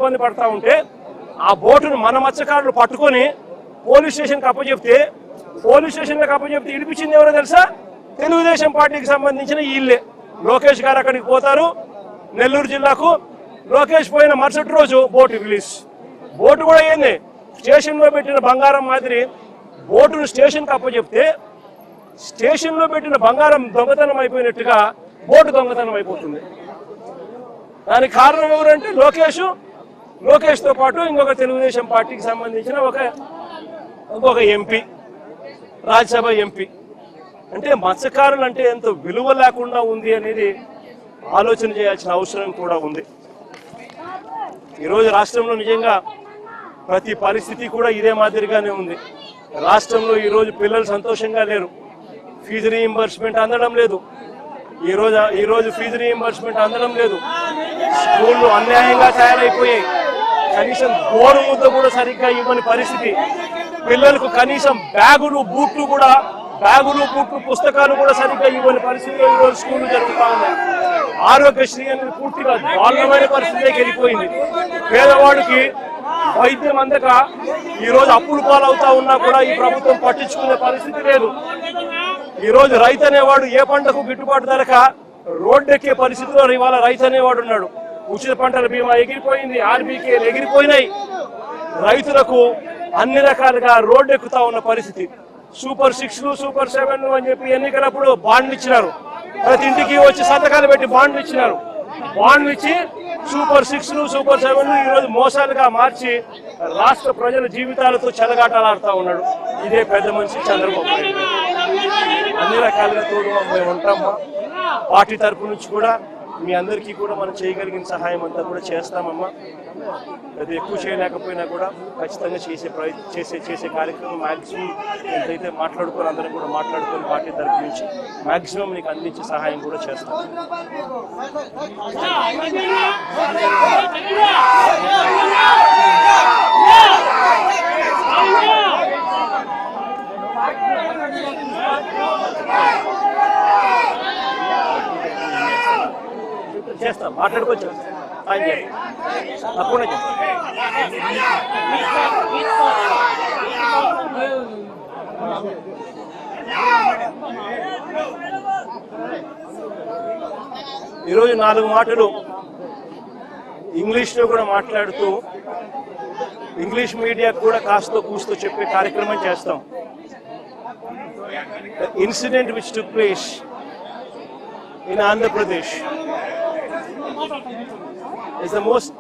ఇబ్బంది పడతా ఉంటే ఆ బోటును మన మత్స్యకారులు పట్టుకొని పోలీస్ స్టేషన్కి అప్పచెప్తే ఇడిపించింది ఎవరో తెలుసా? తెలుగుదేశం పార్టీకి సంబంధించిన వీళ్ళే. లోకేష్ గారు అక్కడికి పోతారు నెల్లూరు జిల్లాకు. లోకేష్ పోయిన మరుసటి రోజు బోటు రిలీజ్. బోటు కూడా ఏంది, స్టేషన్లో పెట్టిన బంగారం మాదిరి బోటును స్టేషన్కి అప్పచెప్తే స్టేషన్లో పెట్టిన బంగారం దొంగతనం అయిపోయినట్టుగా బోటు దొంగతనం అయిపోతుంది. దానికి కారణం ఎవరంటే లోకేష్తో పాటు ఇంకొక తెలుగుదేశం పార్టీకి సంబంధించిన ఇంకొక ఎంపీ, రాజ్యసభ ఎంపీ. అంటే మత్స్యకారులు అంటే ఎంత విలువ లేకుండా ఉంది అనేది ఆలోచన చేయాల్సిన అవసరం కూడా ఉంది. ఈరోజు రాష్ట్రంలో నిజంగా ప్రతి పరిస్థితి కూడా ఇదే మాదిరిగానే ఉంది. రాష్ట్రంలో ఈరోజు పిల్లలు సంతోషంగా లేరు. ఫీజు రీయింబర్స్మెంట్ అందడం లేదు. ఈరోజు ఫీజు రీయింబర్స్మెంట్ అందడం లేదు. స్కూళ్ళు అన్యాయంగా తయారైపోయాయి. కనీసం గోరు ముద్ద కూడా సరిగ్గా ఇవ్వని పరిస్థితి. పిల్లలకు కనీసం బ్యాగులు బూట్లు పుస్తకాలు కూడా సరిగ్గా ఇవ్వని పరిస్థితిలో ఈరోజు స్కూళ్ళు జరుగుతూ ఉన్నాయి. ఆరోగ్యశ్రీ అనేది పూర్తిగా దారుణమైన పరిస్థితికి వెళ్ళిపోయింది. పేదవాడికి వైద్యం అందక ఈరోజు అప్పులు పాలవుతా ఉన్నా కూడా ఈ ప్రభుత్వం పట్టించుకునే పరిస్థితి లేదు. ఈరోజు రైతు అనేవాడు ఏ పంటకు గిట్టుబాటు ధరక రోడ్డెక్కే పరిస్థితిలో ఇవాళ రైతు అనేవాడు ఉన్నాడు. ఉచిత పంటల బీమా ఎగిరిపోయింది, ఆర్బీకేలు ఎగిరిపోయినాయి. రైతులకు అన్ని రకాలుగా రోడ్డెక్కుతా ఉన్న పరిస్థితి. సూపర్ 6లు సూపర్ 7లు అని చెప్పి ఎన్నికలప్పుడు బాండ్లు ఇచ్చినారు. ప్రతి ఇంటికి వచ్చి సంతకాలు పెట్టి బాండ్లు ఇచ్చినారు. బాండ్లు ఇచ్చి సూపర్ 6లు సూపర్ 7లు ఈరోజు మోసాలుగా మార్చి రాష్ట్ర ప్రజల జీవితాలతో చెలగాటలాడుతూ ఉన్నాడు. ఇదే పెద్ద మనిషి చంద్రబాబు నాయుడు. అన్ని రకాలుగా తోడు మేము ఉంటామా. పార్టీ తరపు నుంచి కూడా మీ అందరికీ కూడా మనం చేయగలిగిన సహాయం అంతా కూడా చేస్తామమ్మా. అది ఎక్కువ చేయలేకపోయినా కూడా ఖచ్చితంగా చేసే కార్యక్రమం మ్యాక్సిమం ఎంతైతే మాట్లాడుకొని అందరం కూడా మాట్లాడుకొని పార్టీ తరపు నుంచి మ్యాక్సిమం నీకు అందించే సహాయం కూడా చేస్తాం. చేస్తాం, మాట్లాడుకోవచ్చు. తప్పకుండా చేస్తాం. ఈరోజు 4 మాటలు ఇంగ్లీష్లో కూడా మాట్లాడుతూ ఇంగ్లీష్ మీడియా కూడా కాస్తో కూస్తో చెప్పే కార్యక్రమం చేస్తాం. Incident which took place in Andhra Pradesh is the most